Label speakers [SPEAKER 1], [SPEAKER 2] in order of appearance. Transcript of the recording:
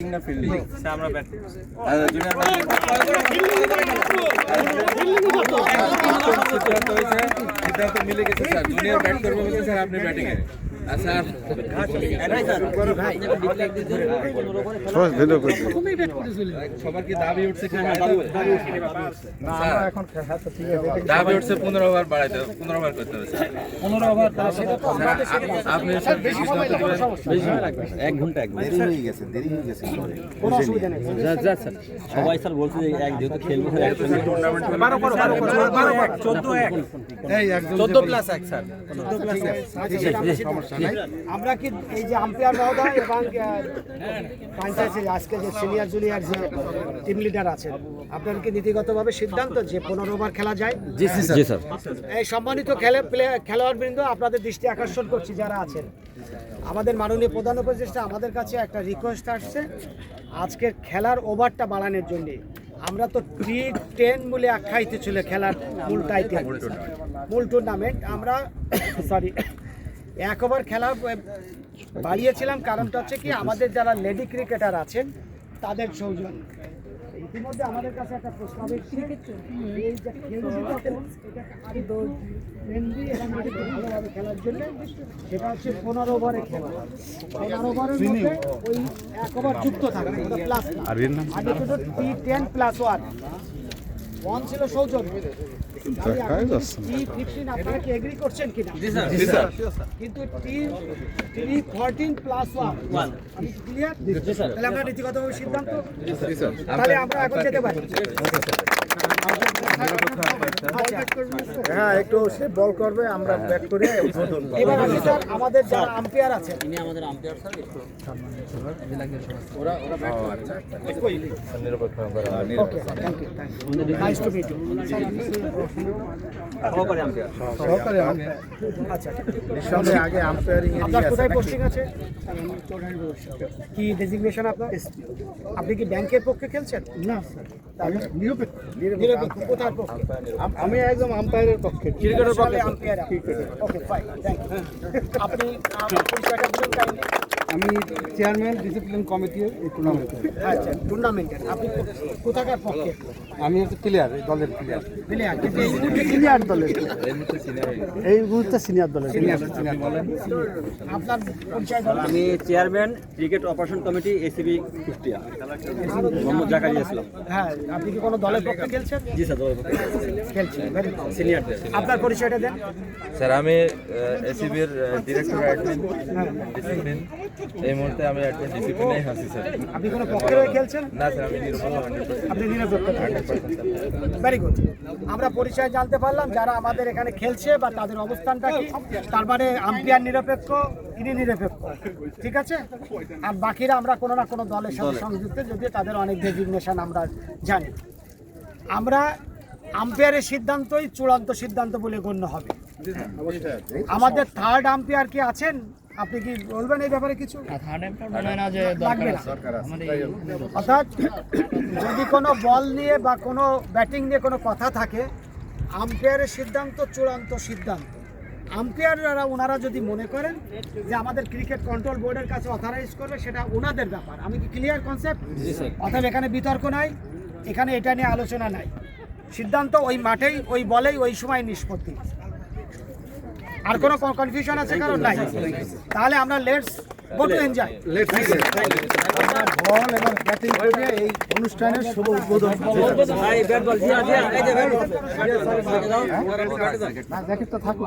[SPEAKER 1] না ফিল্ডিং আমরা ব্যাট সিদ্ধান্ত মিলে গেছে স্যার। জুনিয়র ব্যাট করবে বলতে স্যার আপনি ব্যাটিং এ স্যার সবার কি দাবি উঠছে? দাবি উঠছে 15 ওভার বাড়াইতে, 15 ওভার করতে হবে স্যার। 15 ওভার আপনি
[SPEAKER 2] এক ঘন্টা
[SPEAKER 3] দেরি হয়ে গেছে
[SPEAKER 2] কোনো অসুবিধা নেই সবাই স্যার বলছে যে এক যেহেতু খেলবো একসঙ্গে
[SPEAKER 1] টুর্নামেন্ট
[SPEAKER 4] 14 প্লাস 1 স্যার 14 প্লাস 1 সমস্যা নাই। আমরা কি এই যে আম্পায়ার মহোদয় এবং ফ্র্যাঞ্চাইজি আজকে যে সিনিয়র জুনিয়র যে টিম লিডার আছেন, আপনারা কি নীতিগতভাবে সিদ্ধান্ত যে 15 ওভার খেলা যায়?
[SPEAKER 2] জি স্যার।
[SPEAKER 4] এই সম্মানিত খেলোয়াড়বৃন্দ, আপনাদের দৃষ্টি আকর্ষণ করছি যারা আছেন, আমাদের মাননীয় প্রধান উপদেষ্টা আমাদের কাছে একটা রিকোয়েস্ট আসছে আজকের খেলার ওভারটা বাড়ানোর জন্য। আমরা তো T10 বলে আখ্যায়িত ছিল খেলার মূল টুর্নামেন্ট। আমরা সরি 1 ওভার খেলা বাড়িয়েছিলাম, কারণটা হচ্ছে কি আমাদের যারা লেডি ক্রিকেটার আছেন তাদের সৌজন্য। ইতিমধ্যে আমাদের কাছে একটা প্রস্তাব এসেছে এই যে ভালোভাবে খেলার জন্য, সেটা হচ্ছে 15 ওভারে খেলা। 15 ওভারের মধ্যে ওই 1 ওভার যুক্ত থাকবে, প্লাস আগে ছিল T10 প্লাস 1 ছিল সৌজন্য। T15 আপনারা কি এগ্রি করছেন কিনা?
[SPEAKER 1] জি স্যার।
[SPEAKER 4] কিন্তু T14 প্লাস 1 আমি ক্লিয়ার? তাহলে আমরা নীতিগতভাবে সিদ্ধান্ত, তাহলে আমরা এখন যেতে পারি।
[SPEAKER 3] হ্যাঁ, একটু সে বল করবে, আমরা ব্যাট করে
[SPEAKER 4] এবার আমি স্যার আমাদের যারা আম্পায়ার আছেন,
[SPEAKER 2] ইনি আমাদের আম্পায়ার স্যার একটু
[SPEAKER 4] নাইস টু মিট ইউ।
[SPEAKER 2] সহকারী আম্পায়ার
[SPEAKER 4] আচ্ছা,
[SPEAKER 3] নিঃসন্দেহে আগে আম্পায়ারিং
[SPEAKER 4] আপনার কোথায় পোস্টিং আছে? কি ডেজিগনেশন আপনার? আপনি কি ব্যাংকের পক্ষে খেলছেন? না স্যার, নিরপেক্ষ। কোথার পক্ষে?
[SPEAKER 3] আমি একদম আম্পায়ারের পক্ষে।
[SPEAKER 4] ক্রিকেটের পক্ষে umpire. Okay fine, thank you. আপনি পরিচয়টা বলুন কাইন্ডলি।
[SPEAKER 3] আমি চেয়ারম্যান ডিসিপ্লিন কমিটি এই টুর্নামেন্টের।
[SPEAKER 4] আচ্ছা, টুর্নামেন্টের আপনি কোথাকার পক্ষে?
[SPEAKER 3] আমি হচ্ছে প্লেয়ার, এই দলের প্লেয়ার।
[SPEAKER 4] প্লেয়ার, কিন্তু এই মুহূর্তে
[SPEAKER 3] সিনিয়র দলের, এই মুহূর্তে সিনিয়র দলের।
[SPEAKER 4] আপনার পরিচয় বলুন।
[SPEAKER 2] আমি chairman cricket operation committee ACB Kushtia Mohammad Zakaria Islam.
[SPEAKER 4] হ্যাঁ, আপনি কি কোনো দলের পক্ষে খেলছেন?
[SPEAKER 2] জি স্যার
[SPEAKER 4] খেলছেন, ভেরি গুড।
[SPEAKER 2] সিনিয়র
[SPEAKER 4] আপনার পরিচয়টা দেন।
[SPEAKER 1] স্যার আমি এসিবির ডিরেক্টর অ্যাডমিন ডিসিপ্লিন। এই মুহূর্তে আমি অ্যাডমিন ডিসিপ্লিনেই আছি স্যার।
[SPEAKER 4] আপনি কোনো পক্ষে হয়ে খেলছেন?
[SPEAKER 1] না স্যার, আমি নিরপেক্ষ 100%।
[SPEAKER 4] আপনি নিরপেক্ষ। Very good. আমরা পরিচয় জানতে পারলাম যারা আমাদের এখানে খেলছে বা তাদের অবস্থানটা কি। তার মানে আম্পায়ার নিরপেক্ষ, ইনি নিরপেক্ষ, ঠিক আছে। আর বাকিরা আমরা কোনো না কোনো দলের সাথে সংযুক্ত, যদিও তাদের অনেক ডেজিগনেশন আমরা জানি। আমরা আম্পায়ারের সিদ্ধান্তই চূড়ান্ত সিদ্ধান্ত বলে গণ্য হবে। আমাদের থার্ড আম্পায়ার কি আছেন? আপনি কি বলবেন এই ব্যাপারে কিছু? লাগবে না। অর্থাৎ যদি কোনো বল নিয়ে বা কোনো ব্যাটিং নিয়ে কোনো কথা থাকে, আম্পায়ারের সিদ্ধান্ত চূড়ান্ত সিদ্ধান্ত। আম্পায়াররা ওনারা যদি মনে করেন যে আমাদের ক্রিকেট কন্ট্রোল বোর্ডের কাছে অথরাইজ করবে, সেটা ওনাদের ব্যাপার। আমি কি ক্লিয়ার কনসেপ্ট? অর্থাৎ এখানে বিতর্ক নাই, এখানে এটা নিয়ে আলোচনা নাই। সিদ্ধান্ত ওই মাঠেই, ওই বলেই, ওই সময় নিষ্পত্তি। আর কোনো কনফিউশন আছে কারণ নাই? তাহলে আমরা লেটস গো টু এনজয়।
[SPEAKER 3] বল এবং ব্যাটিং করে এই অনুষ্ঠানের শুভ উদ্বোধন। দেখি তো থাকুক।